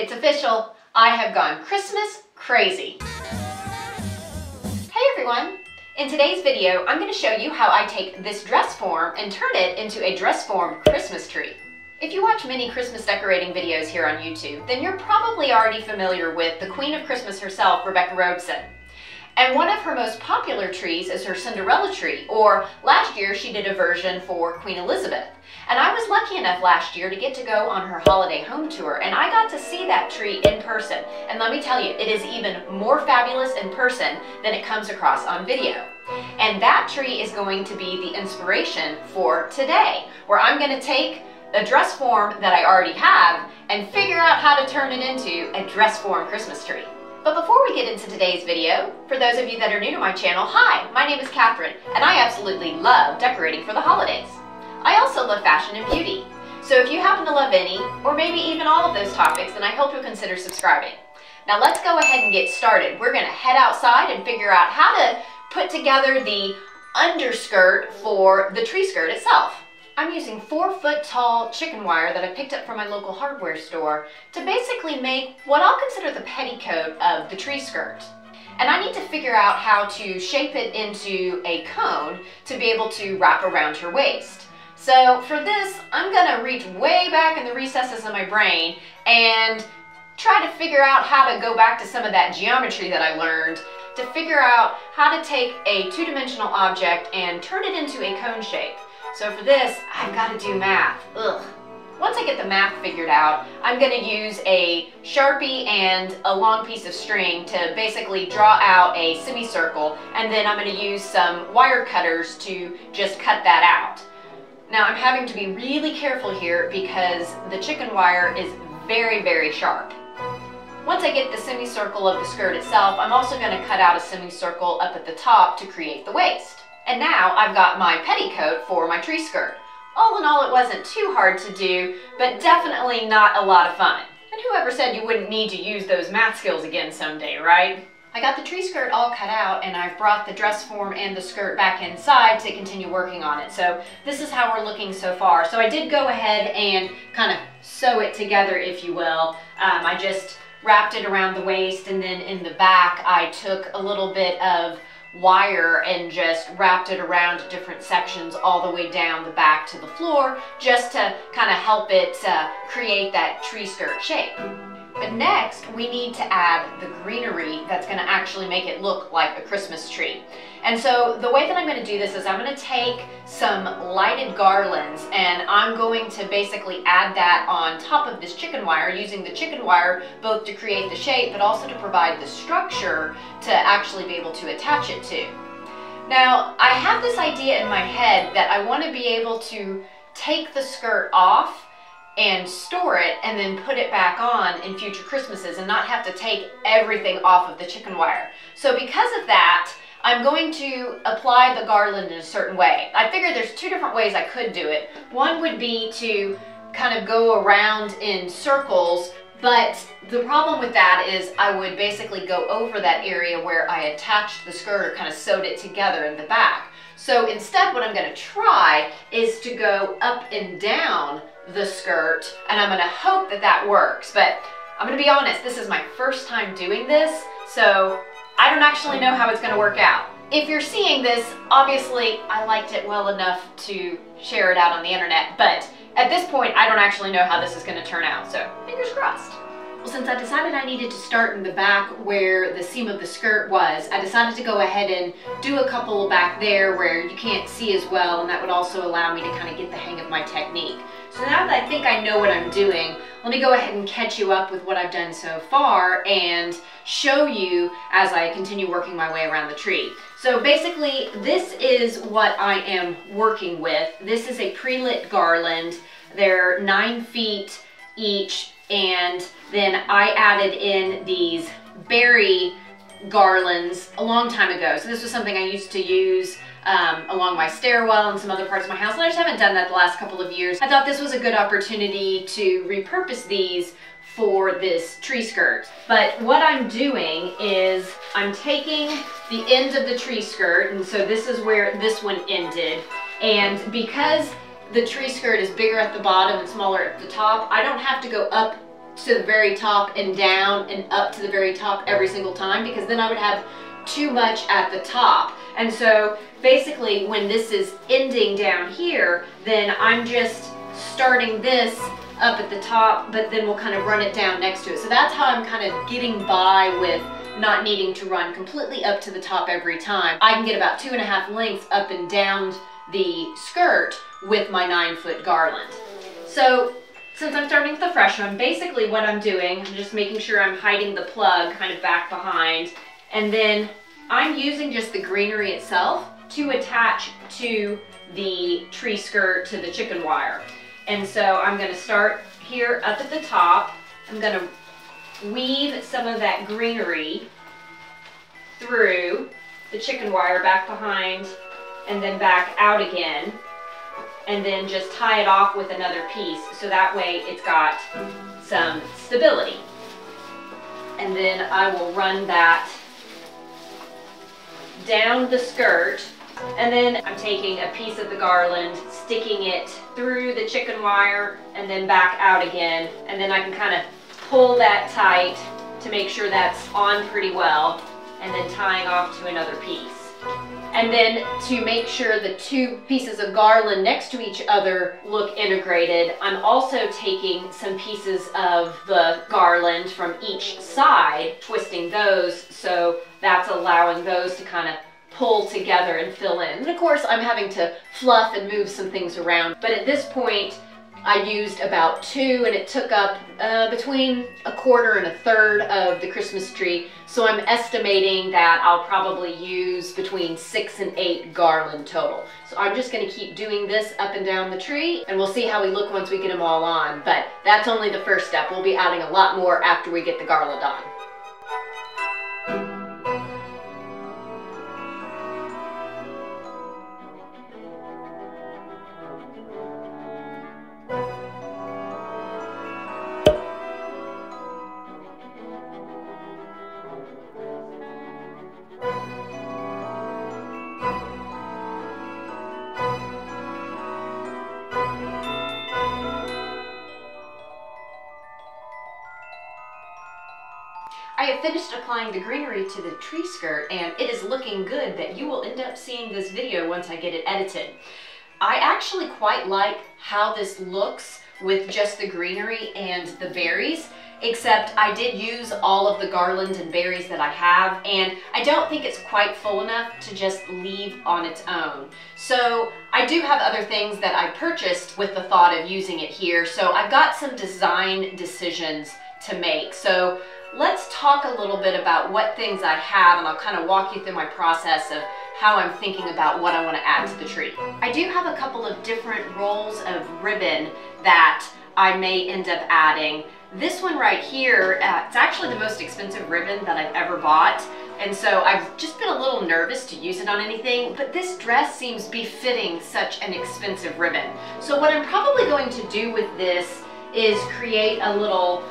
It's official, I have gone Christmas crazy. Hey everyone! In today's video, I'm going to show you how I take this dress form and turn it into a dress form Christmas tree. If you watch many Christmas decorating videos here on YouTube, then you're probably already familiar with the Queen of Christmas herself, Rebecca Robeson. And one of her most popular trees is her Cinderella tree, or last year she did a version for Queen Elizabeth. And I was lucky enough last year to get to go on her holiday home tour, and I got to see that tree in person. And let me tell you, it is even more fabulous in person than it comes across on video. And that tree is going to be the inspiration for today, where I'm going to take a dress form that I already have and figure out how to turn it into a dress form Christmas tree. But before we get into today's video, for those of you that are new to my channel, hi, my name is Catherine, and I absolutely love decorating for the holidays. I also love fashion and beauty. So if you happen to love any, or maybe even all of those topics, then I hope you'll consider subscribing. Now let's go ahead and get started. We're going to head outside and figure out how to put together the underskirt for the tree skirt itself. I'm using 4-foot tall chicken wire that I picked up from my local hardware store to basically make what I'll consider the petticoat of the tree skirt. And I need to figure out how to shape it into a cone to be able to wrap around her waist. So for this, I'm going to reach way back in the recesses of my brain and try to figure out how to go back to some of that geometry that I learned to figure out how to take a two-dimensional object and turn it into a cone shape. So for this, I've got to do math. Ugh. Once I get the math figured out, I'm going to use a Sharpie and a long piece of string to basically draw out a semicircle, and then I'm going to use some wire cutters to just cut that out. Now I'm having to be really careful here because the chicken wire is very, very sharp. Once I get the semicircle of the skirt itself, I'm also going to cut out a semicircle up at the top to create the waist. And now I've got my petticoat for my tree skirt. All in all, it wasn't too hard to do, but definitely not a lot of fun. And whoever said you wouldn't need to use those math skills again someday, right? I got the tree skirt all cut out, and I've brought the dress form and the skirt back inside to continue working on it. So this is how we're looking so far. So I did go ahead and kind of sew it together, if you will. I just wrapped it around the waist, and then in the back I took a little bit of wire and just wrapped it around different sections all the way down the back to the floor, just to kind of help it create that tree skirt shape. But next we need to add the greenery that's going to actually make it look like a Christmas tree. And so the way that I'm going to do this is I'm going to take some lighted garlands and I'm going to basically add that on top of this chicken wire, using the chicken wire both to create the shape but also to provide the structure to actually be able to attach it to. Now I have this idea in my head that I want to be able to take the skirt off and store it and then put it back on in future Christmases and not have to take everything off of the chicken wire. So because of that, I'm going to apply the garland in a certain way. I figured there's two different ways I could do it. One would be to kind of go around in circles, but the problem with that is I would basically go over that area where I attached the skirt or kind of sewed it together in the back. So instead what I'm going to try is to go up and down the skirt, and I'm going to hope that that works. But I'm going to be honest, this is my first time doing this, so I don't actually know how it's going to work out. If you're seeing this, obviously I liked it well enough to share it out on the internet, but at this point I don't actually know how this is going to turn out, so fingers crossed. Well, since I decided I needed to start in the back where the seam of the skirt was, I decided to go ahead and do a couple back there where you can't see as well, and that would also allow me to kind of get the hang of my technique. So now that I think I know what I'm doing, let me go ahead and catch you up with what I've done so far and show you as I continue working my way around the tree. So basically, this is what I am working with. This is a pre-lit garland. They're 9 feet each, and then I added in these berry garlands a long time ago. So this was something I used to use along my stairwell and some other parts of my house, and I just haven't done that the last couple of years. I thought this was a good opportunity to repurpose these for this tree skirt. But what I'm doing is I'm taking the end of the tree skirt, and so this is where this one ended, and because the tree skirt is bigger at the bottom and smaller at the top, I don't have to go up to the very top and down and up to the very top every single time, because then I would have too much at the top. And so basically when this is ending down here, then I'm just starting this up at the top, but then we'll kind of run it down next to it. So that's how I'm kind of getting by with not needing to run completely up to the top every time. I can get about 2.5 lengths up and down the skirt with my 9-foot garland. So since I'm starting with the fresh one, basically what I'm doing, I'm just making sure I'm hiding the plug kind of back behind, and then I'm using just the greenery itself to attach to the tree skirt, to the chicken wire. And so I'm going to start here up at the top. I'm going to weave some of that greenery through the chicken wire back behind and then back out again, and then just tie it off with another piece, so that way it's got some stability. And then I will run that down the skirt, and then I'm taking a piece of the garland, sticking it through the chicken wire and then back out again, and then I can kind of pull that tight to make sure that's on pretty well, and then tying off to another piece. And then to make sure the two pieces of garland next to each other look integrated, I'm also taking some pieces of the garland from each side, twisting those, so that's allowing those to kind of pull together and fill in. And of course I'm having to fluff and move some things around, but at this point I used about 2, and it took up between 1/4 and 1/3 of the Christmas tree. So I'm estimating that I'll probably use between 6 and 8 garland total. So I'm just going to keep doing this up and down the tree, and we'll see how we look once we get them all on. But that's only the first step. We'll be adding a lot more after we get the garland on. I have finished applying the greenery to the tree skirt, and it is looking good that you will end up seeing this video once I get it edited. I actually quite like how this looks with just the greenery and the berries, except I did use all of the garland and berries that I have, and I don't think it's quite full enough to just leave on its own. So I do have other things that I purchased with the thought of using it here, so I've got some design decisions to make. So let's talk a little bit about what things I have, and I'll kind of walk you through my process of how I'm thinking about what I want to add to the tree. I do have a couple of different rolls of ribbon that I may end up adding. This one right here, it's actually the most expensive ribbon that I've ever bought, and so I've just been a little nervous to use it on anything, but this dress seems befitting such an expensive ribbon. So what I'm probably going to do with this is create a little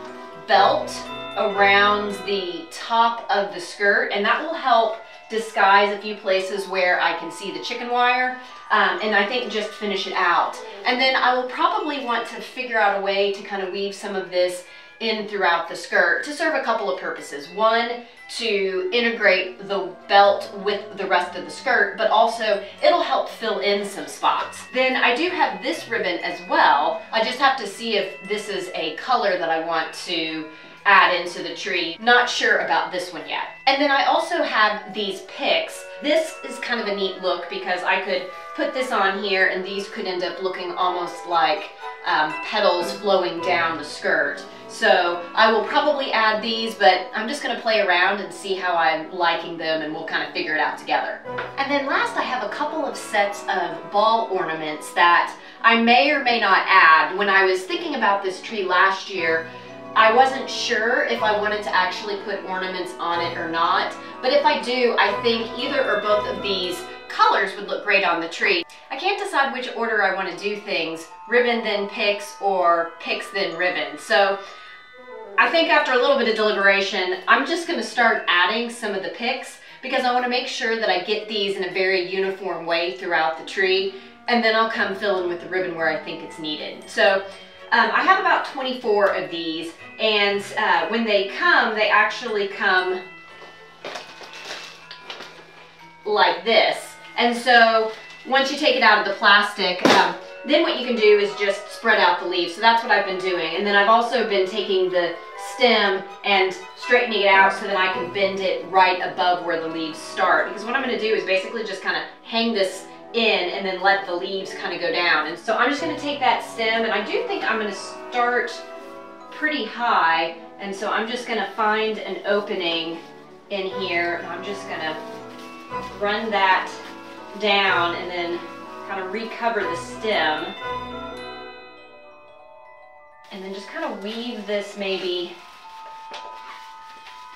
belt around the top of the skirt, and that will help disguise a few places where I can see the chicken wire, and I think just finish it out. And then I will probably want to figure out a way to kind of weave some of this in throughout the skirt to serve a couple of purposes. One, to integrate the belt with the rest of the skirt, but also it'll help fill in some spots. Then I do have this ribbon as well. I just have to see if this is a color that I want to add into the tree. Not sure about this one yet. And then I also have these picks. This is kind of a neat look because I could put this on here and these could end up looking almost like petals flowing down the skirt. So I will probably add these, but I'm just going to play around and see how I'm liking them, and we'll kind of figure it out together. And then last, I have a couple of sets of ball ornaments that I may or may not add. When I was thinking about this tree last year, I wasn't sure if I wanted to actually put ornaments on it or not, but if I do, I think either or both of these colors would look great on the tree. I can't decide which order I want to do things, ribbon then picks or picks then ribbon. So I think after a little bit of deliberation, I'm just going to start adding some of the picks because I want to make sure that I get these in a very uniform way throughout the tree, and then I'll come fill in with the ribbon where I think it's needed. So I have about 24 of these, and when they come, they actually come like this. And so once you take it out of the plastic, then what you can do is just spread out the leaves. So that's what I've been doing. And then I've also been taking the stem and straightening it out so that I can bend it right above where the leaves start. Because what I'm going to do is basically just kind of hang this in and then let the leaves kind of go down. And so I'm just going to take that stem, and I do think I'm going to start pretty high. And so I'm just going to find an opening in here, and I'm just going to run that down and then kind of recover the stem, and then just kind of weave this maybe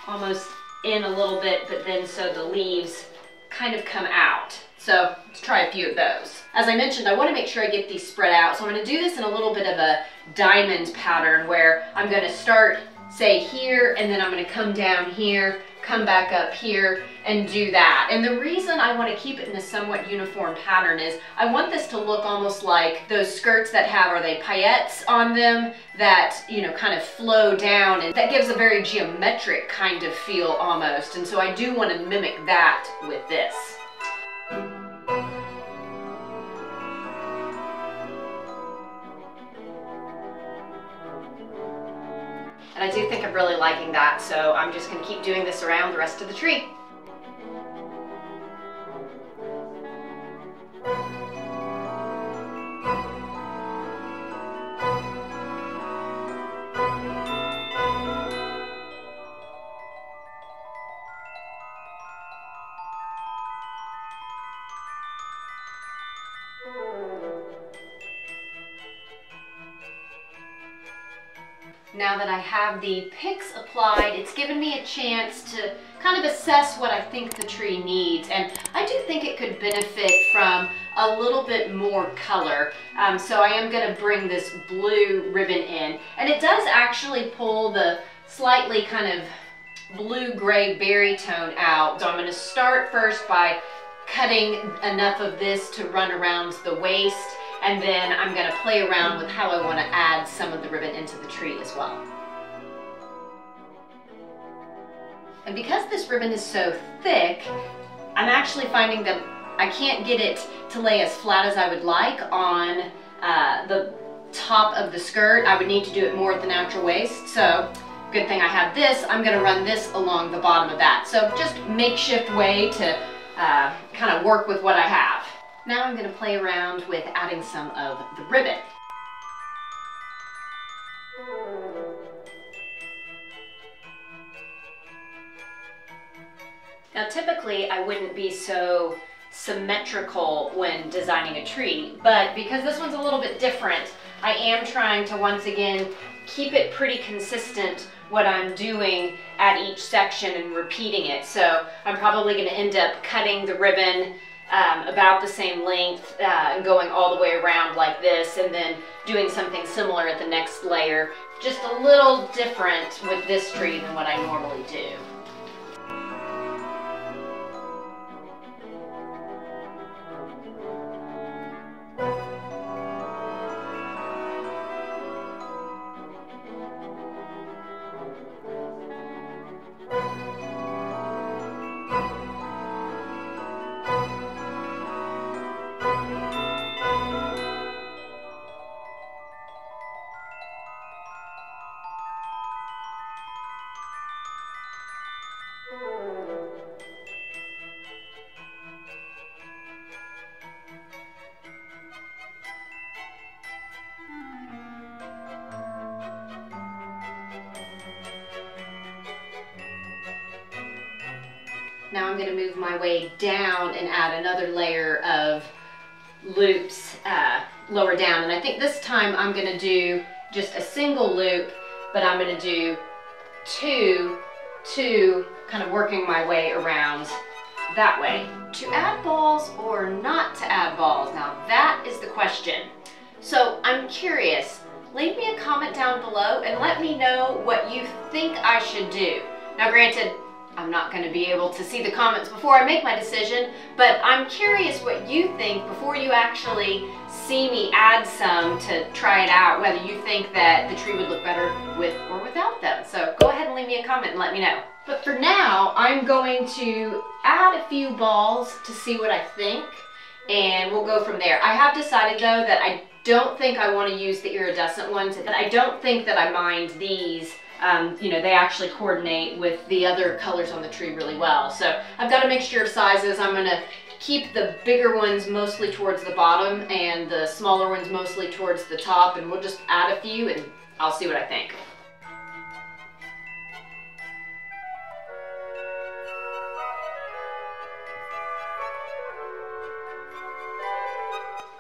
almost in a little bit, but then so the leaves kind of come out. So let's try a few of those. As I mentioned, I want to make sure I get these spread out, so I'm going to do this in a little bit of a diamond pattern where I'm going to start, say, here, and then I'm going to come down here, come back up here, and do that. And the reason I want to keep it in a somewhat uniform pattern is I want this to look almost like those skirts that have, are they paillettes on them, that, you know, kind of flow down, and that gives a very geometric kind of feel almost. And so I do want to mimic that with this. And I do think I'm really liking that, so I'm just going to keep doing this around the rest of the tree. Now that I have the picks applied, it's given me a chance to kind of assess what I think the tree needs. And I do think it could benefit from a little bit more color. So I am going to bring this blue ribbon in. And it does actually pull the slightly kind of blue-gray berry tone out. So I'm going to start first by cutting enough of this to run around the waist. And then I'm going to play around with how I want to add some of the ribbon into the tree as well. And because this ribbon is so thick, I'm actually finding that I can't get it to lay as flat as I would like on the top of the skirt. I would need to do it more at the natural waist. So good thing I have this. I'm going to run this along the bottom of that. So just makeshift way to kind of work with what I have. Now I'm going to play around with adding some of the ribbon. Now typically I wouldn't be so symmetrical when designing a tree, but because this one's a little bit different, I am trying to once again keep it pretty consistent what I'm doing at each section and repeating it. So I'm probably going to end up cutting the ribbon about the same length and going all the way around like this, and then doing something similar at the next layer, just a little different with this tree than what I normally do. Now I'm going to move my way down and add another layer of loops lower down. And I think this time I'm going to do just a single loop, but I'm going to do two, kind of working my way around that way. To add balls or not to add balls? Now that is the question. So I'm curious. Leave me a comment down below and let me know what you think I should do. Now granted, I'm not going to be able to see the comments before I make my decision, but I'm curious what you think before you actually see me add some to try it out, whether you think that the tree would look better with or without them. So go ahead and leave me a comment and let me know. But for now, I'm going to add a few balls to see what I think, and we'll go from there. I have decided though that I don't think I want to use the iridescent ones, and I don't think that I mind these. You know, they actually coordinate with the other colors on the tree really well. So I've got a mixture of sizes. I'm going to keep the bigger ones mostly towards the bottom and the smaller ones mostly towards the top, and we'll just add a few and I'll see what I think.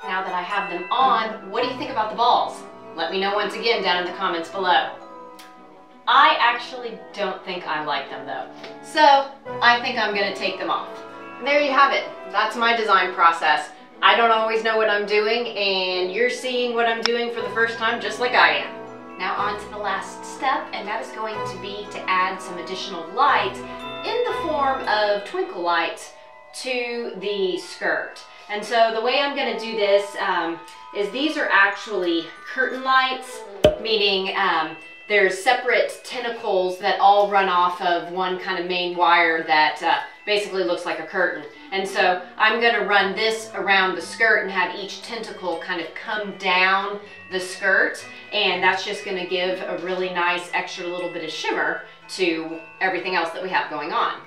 Now that I have them on, what do you think about the balls? Let me know once again down in the comments below. I actually don't think I like them though, so I think I'm going to take them off. And there you have it. That's my design process. I don't always know what I'm doing, and you're seeing what I'm doing for the first time just like I am. Now on to the last step, and that is going to be to add some additional light in the form of twinkle lights to the skirt. And so the way I'm going to do this is these are actually curtain lights, meaning there's separate tentacles that all run off of one kind of main wire that basically looks like a curtain. And so I'm going to run this around the skirt and have each tentacle kind of come down the skirt, and that's just going to give a really nice extra little bit of shimmer to everything else that we have going on.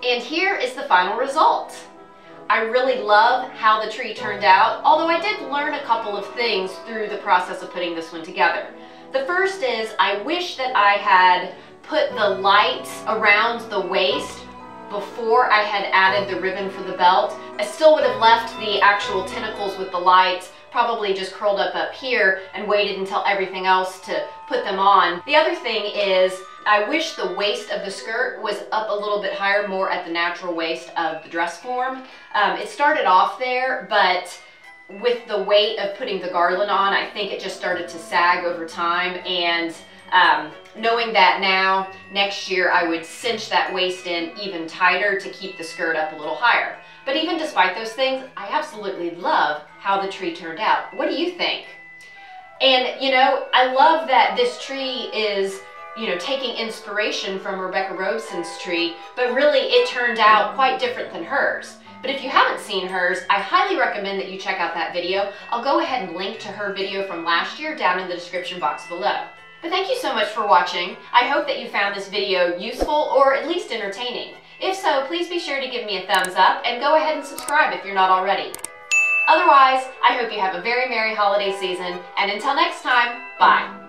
And here is the final result. I really love how the tree turned out, although I did learn a couple of things through the process of putting this one together. The first is I wish that I had put the lights around the waist before I had added the ribbon for the belt. I still would have left the actual tentacles with the lights, probably just curled up here and waited until everything else to put them on. The other thing is I wish the waist of the skirt was up a little bit higher, more at the natural waist of the dress form. It started off there, but with the weight of putting the garland on, I think it just started to sag over time, and knowing that now, next year I would cinch that waist in even tighter to keep the skirt up a little higher. But even despite those things, I absolutely love how the tree turned out. What do you think? And you know, I love that this tree is, you know, taking inspiration from Rebecca Robeson's tree, but really it turned out quite different than hers. But if you haven't seen hers, I highly recommend that you check out that video. I'll go ahead and link to her video from last year down in the description box below. But thank you so much for watching. I hope that you found this video useful or at least entertaining. If so, please be sure to give me a thumbs up and go ahead and subscribe if you're not already. Otherwise, I hope you have a very merry holiday season, and until next time, bye.